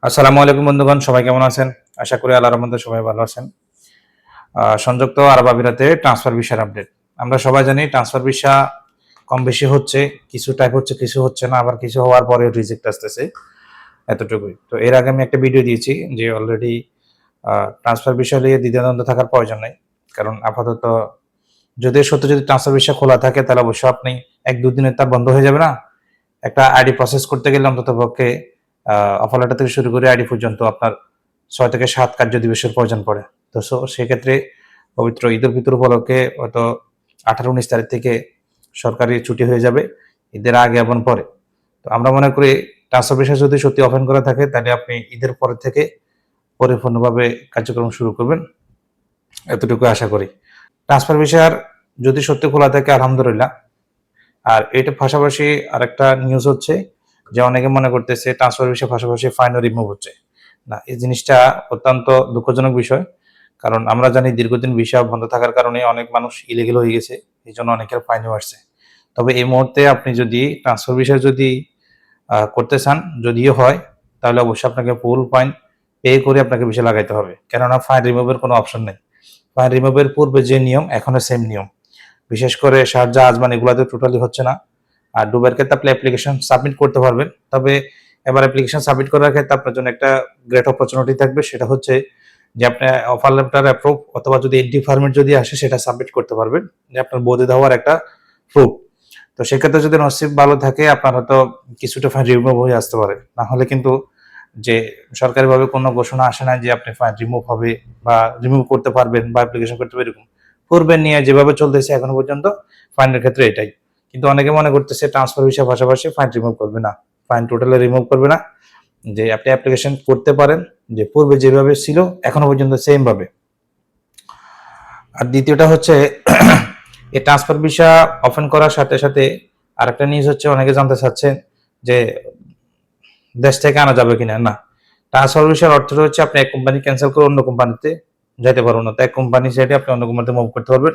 আসসালামু আলাইকুম বন্ধুগণ, সবাই কেমন আছেন? আশা করি আল্লাহর রহমতে সবাই ভালো আছেন। সংযুক্ত আরব আমিরাতে ট্রান্সফার ভিসার আপডেট। আমরা সবাই জানি ট্রান্সফার ভিসা কম বেশি হচ্ছে, কিছু টাইপ হচ্ছে, কিছু হচ্ছে না, আবার কিছু হওয়ার পরেও রিজেক্ট আসতেছে, এতটুকুই। তো এর আগে আমি একটা ভিডিও দিয়েছি যে অলরেডি ট্রান্সফার ভিসা নিয়ে দ্বিধাদ্বন্দ্ব থাকার প্রয়োজন নেই। কারণ আপাতত যদি সত্যি যদি ট্রান্সফার ভিসা খোলা থাকে তাহলে অবশ্যই আপনি ১-২ দিনে তার বন্ধ হয়ে যাবে না? একটা আইডি প্রসেস করতে গেলে অন্ততপক্ষে অফার লেটার থেকে শুরু করে আইডি পর্যন্ত আপনার ৬ থেকে ৭ কার্য দিবসের প্রয়োজন পড়ে। তো সেক্ষেত্রে পবিত্র ঈদুল ফিতর উপলক্ষে হয়তো ১৮-১৯ তারিখ থেকে সরকারি ছুটি হয়ে যাবে ঈদের আগে এবং পরে। তো আমরা মনে করি ট্রান্সফার ভিসা যদি সত্যি ওপেন করা থাকে তাহলে আপনি ঈদের পরে থেকে পরিপূর্ণভাবে কার্যক্রম শুরু করবেন, এতটুকু আশা করি। ট্রান্সফার ভিসার যদি সত্যি খোলা থাকে আলহামদুলিল্লাহ। আর এটার পাশাপাশি আরেকটা নিউজ হচ্ছে যে অনেকে মনে করতেছে ট্রান্সফার ভিসার পাশাপাশি ফাইনও রিমুভ হচ্ছে। না, এই জিনিসটা অত্যন্ত দুঃখজনক বিষয়। কারণ আমরা জানি দীর্ঘদিন ভিসা বন্ধ থাকার কারণে অনেক মানুষ ইলিগাল হয়ে গেছে। এজন্য অনেকের ফাইনও আসছে। তবে এই মুহূর্তে আপনি যদি ট্রান্সফার ভিসা যদি করতে চান, যদিও হয়, তাহলে অবশ্যই আপনাকে ফুল ফাইন পে করে আপনাকে ভিসা লাগাইতে হবে। কেননা ফাইন রিমুভের কোনো অপশন নেই। ফাইন রিমুভের পূর্বে যে নিয়ম এখনো সেম নিয়ম। বিশেষ করে শারজাহ, আজমান এগুলাতে টোটালি হচ্ছে না। আর দুবাইয়ের ক্ষেত্রে আপনি অ্যাপ্লিকেশন সাবমিট করতে পারবেন। তবে এবার অ্যাপ্লিকেশন সাবমিট করার ক্ষেত্রে আপনার জন্য একটা গ্রেট অপরচুনিটি থাকবে। সেটা হচ্ছে যে আপনি অফার লেটার অ্যাপ্রুভ অথবা যদি এন্ট্রি ফরম্যাট যদি আসে সেটা সাবমিট করতে পারবেন। যে আপনার বৈধ হওয়ার একটা প্রুফ। তো সেক্ষেত্রে যদি নসিব ভালো থাকে আপনার হয়তো কিছুটা ফাইন রিমুভ হয়ে আসতে পারে। না হলে কিন্তু যে সরকারিভাবে কোনো ঘোষণা আসে না যে আপনি ফাইন রিমুভ হবে বা রিমুভ করতে পারবেন বা অ্যাপ্লিকেশন করতে পারবেন এরকম। পূর্বের নিয়ে যেভাবে চলতেছে এখনো পর্যন্ত ফাইনের ক্ষেত্রে এটাই। কিন্তু অনেকে মনে করতেছে ট্রান্সফার ভিসার পাশাপাশি ফাইন রিমুভ করবে না। ফাইন টোটালি রিমুভ করবে না। যে আপনি অ্যাপ্লিকেশন করতে পারেন যে পূর্বে যেভাবে ছিল এখনো পর্যন্ত সেম ভাবে। আর দ্বিতীয়টা হচ্ছে এই ট্রান্সফার ভিসা ওপেন করার সাথে সাথে আরেকটা নিউজ হচ্ছে অনেকে জানতে চাচ্ছেন যে দেশ থেকে আনা যাবে কিনা। না, ট্রান্সফার ভিসার অর্থ হচ্ছে আপনি এক কোম্পানি ক্যান্সেল করে অন্য কোম্পানিতে যেতে পারবেন না। তো এক কোম্পানি সাইডে আপনি অন্য কোম্পানিতে মুভ করতে পারবেন।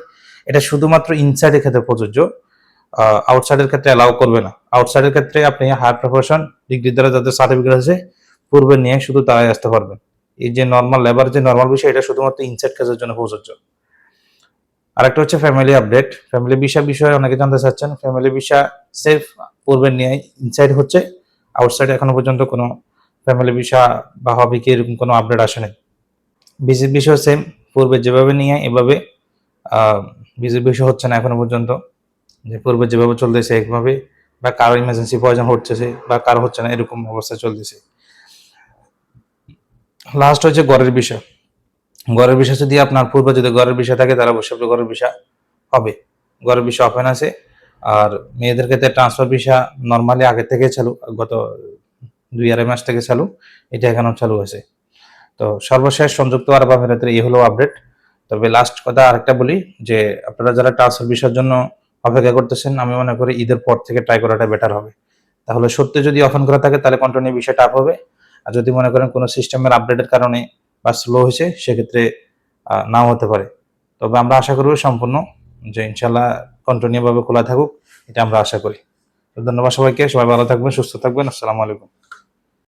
এটা শুধুমাত্র ইনসাইডের ক্ষেত্রে প্রযোজ্য। আউটসাইডের ক্ষেত্রে অ্যালাউ করবে না। আউটসাইডের ক্ষেত্রে আপনি হায়ার প্রফেশন ডিগ্রি দ্বারা যাদের সার্টিফিকেট আছে পূর্বে নিয়ে শুধু তারাই আসতে পারবেন। এই যে নর্মাল লেবার যে নর্মাল বিষয় এটা শুধুমাত্র ইনসাইড কাজের জন্য প্রযোজ্য। আরেকটা হচ্ছে ফ্যামিলি আপডেট। ফ্যামিলি ভিসা বিষয়ে অনেকে জানতে চাচ্ছেন। ফ্যামিলি ভিসা সেফ পূর্বের নিয়ে ইনসাইড হচ্ছে, আউটসাইড এখনো পর্যন্ত কোনো ফ্যামিলি ভিসা বা হবে কি এরকম কোনো আপডেট আসে নাই। ভিজিট ভিসাও সেম পূর্বে যেভাবে নিয়ে এভাবে ভিজিট ভিসা হচ্ছে না এখনো পর্যন্ত। যে পূর্বে যেভাবে চলতেছে একভাবে বা কারো ইমার্জেন্সি প্রয়োজন হচ্ছে বা কারো হচ্ছে না এরকম অবস্থা চলতেছে। লাস্ট হচ্ছে ঘরের বিষয়। ঘরের বিষয় যদি আপনার পূর্বে যদি ঘরের বিষয় থাকে তাহলে অবশ্যই আপনার ঘরের বিষয় হবে। ঘরের বিষয় ওপেন আছে। আর মেয়েদের ক্ষেত্রে ট্রান্সফার ভিসা নরমালি আগে থেকে চালু, গত ২-২.৫ মাস থেকে চালু। এটা এখনো চালু আছে। তো সর্বশেষ সংযুক্ত আরব আমিরাতের এই হলো আপডেট। তবে লাস্ট কথা আরেকটা বলি যে আপনারা যারা ট্রান্সফার ভিসার জন্য অপেক্ষা করতেছেন আমি মনে করি ঈদের পর থেকে ট্রাই করাটা বেটার হবে। তাহলে সত্যি যদি ওপেন করা থাকে তাহলে কন্টিনিউ বিষয়টা আপ হবে। আর যদি মনে করেন কোনো সিস্টেমের আপডেটের কারণে বা স্লো হয়েছে সেক্ষেত্রে নাও হতে পারে। তবে আমরা আশা করব সম্পূর্ণ যে ইনশাল্লাহ কন্টিনিউ ভাবে খোলা থাকুক, এটা আমরা আশা করি। তো ধন্যবাদ সবাইকে। সবাই ভালো থাকবেন, সুস্থ থাকবেন। আসসালামু আলাইকুম।